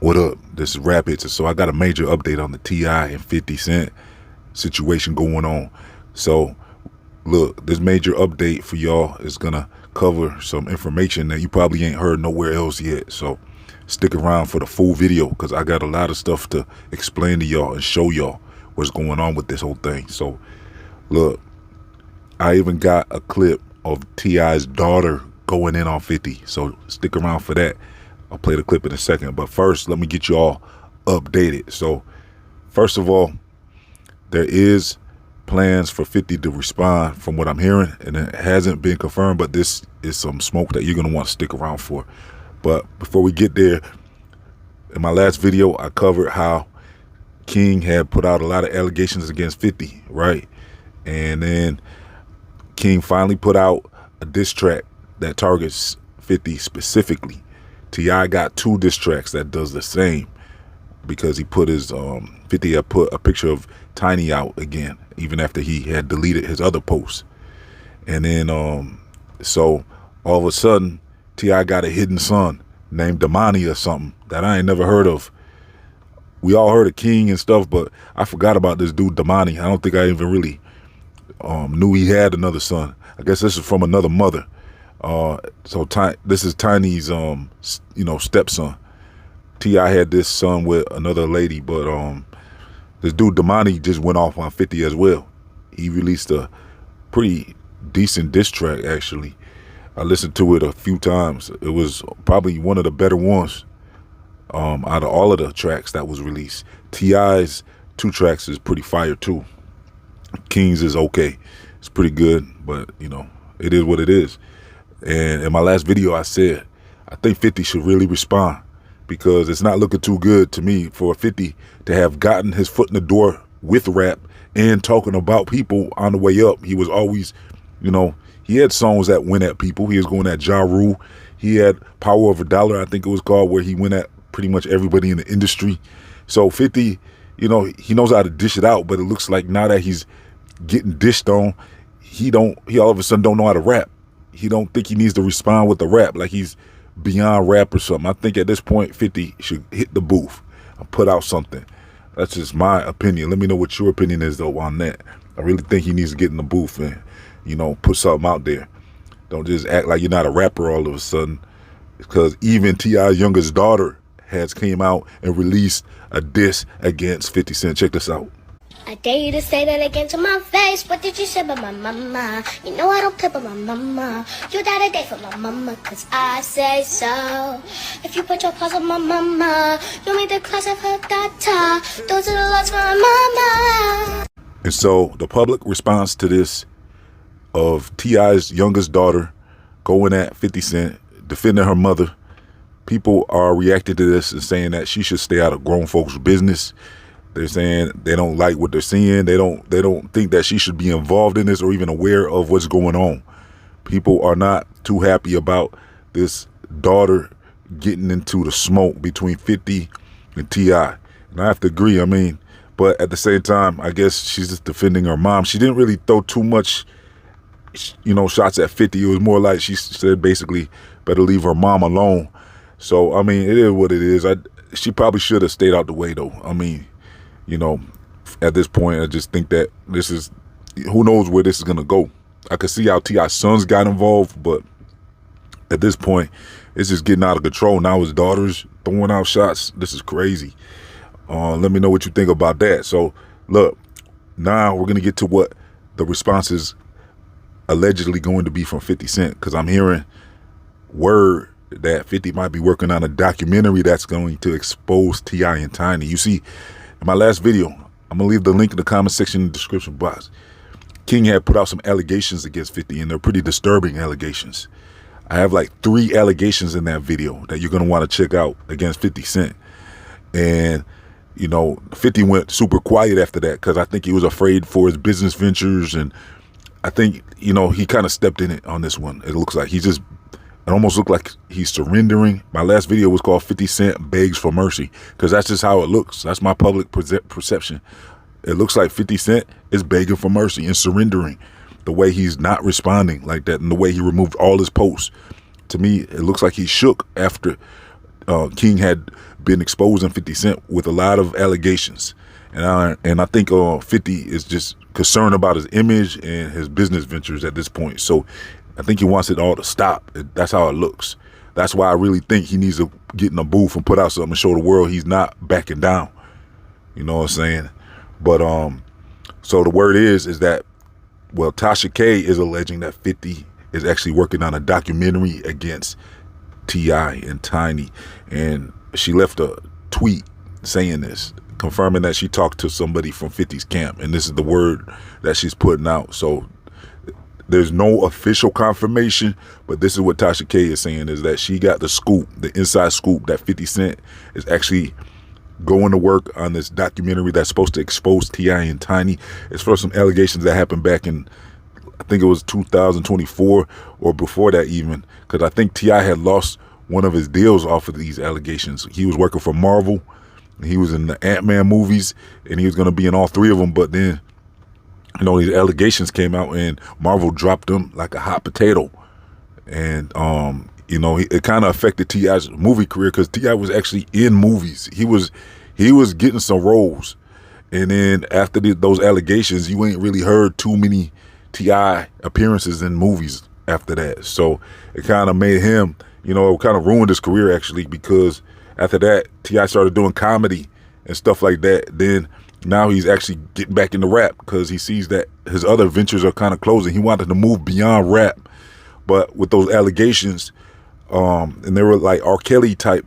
What up? This is Rap HITZ. So I got a major update on the T.I. and 50 Cent situation going on. So look, this major update for y'all is gonna cover some information that you probably ain't heard nowhere else yet. So stick around for the full video, because I got a lot of stuff to explain to y'all and show y'all what's going on with this whole thing. So look, I even got a clip of T.I.'s daughter going in on 50. So stick around for that. I'll play the clip in a second, but first let me get you all updated. So first of all, there is plans for 50 to respond from what I'm hearing, and it hasn't been confirmed, but this is some smoke that you're going to want to stick around for. But before we get there, in my last video I covered how King had put out a lot of allegations against 50, right? And then King finally put out a diss track that targets 50 specifically. T.I. got 2 diss tracks that does the same, because he put his 50 had put a picture of Tiny out again, even after he had deleted his other posts. And then so all of a sudden T.I. got a hidden son named Damani or something that I ain't never heard of. We all heard of King and stuff, but I forgot about this dude Damani. I don't think I even really knew he had another son. I guess this is from another mother. So this is Tiny's stepson. T.I. had this son with another lady, but this dude Damani just went off on 50 as well. He released a pretty decent diss track, actually. I listened to it a few times. It was probably one of the better ones out of all of the tracks that was released. T.I.'s 2 tracks is pretty fire too. King's is okay. It's pretty good, but you know, it is what it is. And in my last video I said I think 50 should really respond, because it's not looking too good to me for 50 to have gotten his foot in the door with rap and talking about people on the way up. He was always, you know, he had songs that went at people. He was going at Ja Rule. He had Power of a Dollar, I think it was called, where he went at pretty much everybody in the industry. So 50, you know, he knows how to dish it out, but it looks like now that he's getting dished on, he all of a sudden don't know how to rap. He don't think he needs to respond with the rap, like he's beyond rap or something. I think at this point 50 should hit the booth and put out something. That's just my opinion. Let me know what your opinion is though on that. I really think he needs to get in the booth and, you know, put something out there. Don't just act like you're not a rapper all of a sudden, because even T.I.'s youngest daughter has came out and released a diss against 50 Cent. Check this out. I dare you to say that again to my face. What did you say about my mama? You know I don't play about my mama. You died a day for my mama, cause I say so. If you put your paws on my mama, you made the class of her daughter. Those are the laws for my mama. And so the public response to this of T.I.'s youngest daughter going at 50 Cent, defending her mother, people are reacting to this and saying that she should stay out of grown folks' business. They're saying they don't like what they're seeing. They don't think that she should be involved in this or even aware of what's going on. People are not too happy about this daughter getting into the smoke between 50 and T.I. And I have to agree, I mean, but at the same time, I guess she's just defending her mom. She didn't really throw too much, you know, shots at 50. It was more like she said basically better leave her mom alone. So, I mean, it is what it is. She probably should have stayed out the way though. I mean, you know, at this point, I just think that this is, who knows where this is going to go. I could see how T.I.'s sons got involved, but at this point, it's just getting out of control. Now his daughter's throwing out shots. This is crazy. Let me know what you think about that. So, look, now we're going to get to what the response is allegedly going to be from 50 Cent, because I'm hearing word that 50 might be working on a documentary that's going to expose T.I. and Tiny. You see, in my last video, I'm going to leave the link in the comment section in the description box. King had put out some allegations against 50, and they're pretty disturbing allegations. I have like 3 allegations in that video that you're going to want to check out against 50 Cent. And, you know, 50 went super quiet after that because I think he was afraid for his business ventures. And I think, you know, he kind of stepped in it on this one. It looks like it almost looked like he's surrendering. My last video was called 50 Cent Begs for Mercy, because that's just how it looks. That's my public perception. It looks like 50 Cent is begging for mercy and surrendering. The way he's not responding like that, and the way he removed all his posts. To me, it looks like he shook after King had been exposing 50 Cent with a lot of allegations. And I think 50 is just concerned about his image and his business ventures at this point. So I think he wants it all to stop. That's how it looks. That's why I really think he needs to get in a booth and put out something and show the world he's not backing down. You know what I'm saying? But so the word is that, well, Tasha K is alleging that 50 is actually working on a documentary against T.I. and Tiny. And she left a tweet saying this, confirming that she talked to somebody from 50's camp. And this is the word that she's putting out. So there's no official confirmation, but this is what Tasha K is saying, is that she got the scoop, the inside scoop, that 50 Cent is actually going to work on this documentary that's supposed to expose T.I. and Tiny. It's for some allegations that happened back in, I think it was 2024 or before that even, because I think T.I. had lost one of his deals off of these allegations. He was working for Marvel, and he was in the Ant-Man movies, and he was going to be in all three of them, but then, you know, these allegations came out and Marvel dropped them like a hot potato. And, you know, it kind of affected T.I.'s movie career, because T.I. was actually in movies. He was getting some roles. And then after those allegations, you ain't really heard too many T.I. appearances in movies after that. So it kind of made him, you know, it kind of ruined his career actually, because after that, T.I. started doing comedy and stuff like that. Then now he's actually getting back into rap because he sees that his other ventures are kind of closing. He wanted to move beyond rap, but with those allegations, and they were like R. Kelly type,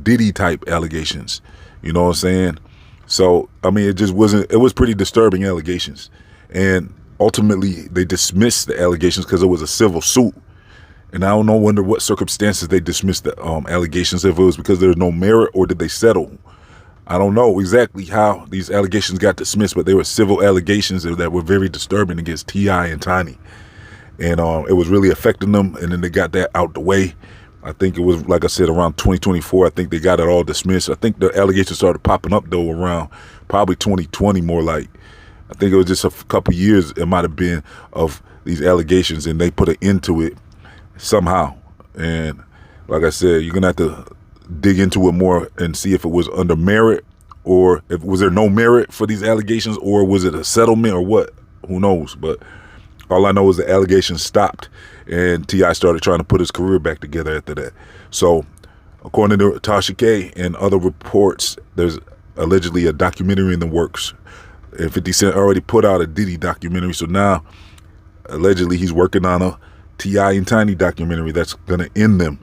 Diddy type allegations, you know what I'm saying? So, I mean, it was pretty disturbing allegations. And ultimately, they dismissed the allegations because it was a civil suit. And I don't know under what circumstances they dismissed the allegations, if it was because there was no merit or did they settle. I don't know exactly how these allegations got dismissed, but they were civil allegations that were very disturbing against T.I. and Tiny. And it was really affecting them, and then they got that out the way. I think it was, like I said, around 2024, I think they got it all dismissed. I think the allegations started popping up, though, around probably 2020, more like. I think it was just a couple years, it might have been, of these allegations, and they put an end to it somehow. And like I said, you're going to have to dig into it more and see if it was under merit, or if was there no merit for these allegations, or was it a settlement or what? Who knows? But all I know is the allegations stopped and T.I. started trying to put his career back together after that. So according to Tasha K and other reports, there's allegedly a documentary in the works, and 50 Cent already put out a Diddy documentary. So now allegedly he's working on a T.I. and Tiny documentary that's going to end them,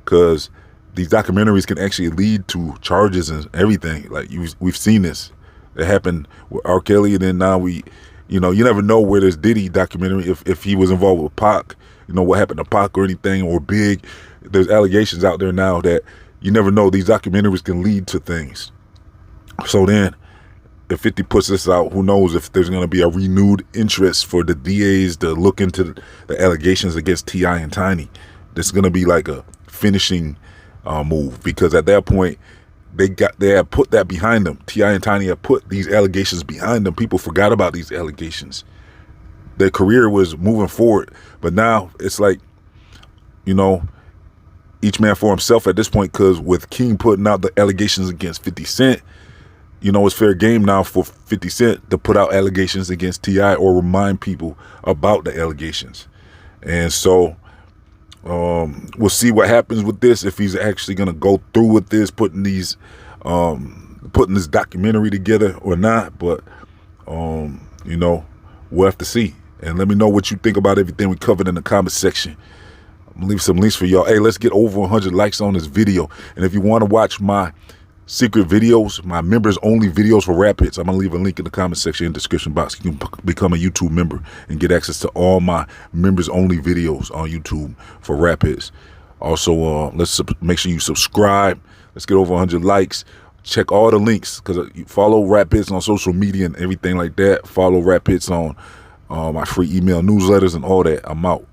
because these documentaries can actually lead to charges and everything. Like we've seen this. It happened with R. Kelly, and then now you never know where this Diddy documentary, if he was involved with Pac, you know, what happened to Pac or anything, or Big. There's allegations out there now that you never know. These documentaries can lead to things. So then, if 50 puts this out, who knows if there's going to be a renewed interest for the DAs to look into the allegations against T.I. and Tiny. This is going to be like a finishing move, because at that point they had put that behind them. T.I. and Tiny have put these allegations behind them. People forgot about these allegations. Their career was moving forward, but now it's like, you know, each man for himself at this point, because with King putting out the allegations against 50 Cent, you know, it's fair game now for 50 Cent to put out allegations against T.I. or remind people about the allegations. And so we'll see what happens with this, if he's actually going to go through with this, putting this documentary together or not. But you know, we'll have to see. And let me know what you think about everything we covered in the comment section. I'm gonna leave some links for y'all. Hey, let's get over 100 likes on this video. And if you want to watch my secret videos, my members only videos for Rap Hits, I'm gonna leave a link in the comment section in the description box. You can become a YouTube member and get access to all my members only videos on YouTube for Rap Hits. Also, let's make sure you subscribe. Let's get over 100 likes. Check all the links, because you follow Rap Hits on social media and everything like that. Follow Rap Hits on my free email newsletters and all that. I'm out.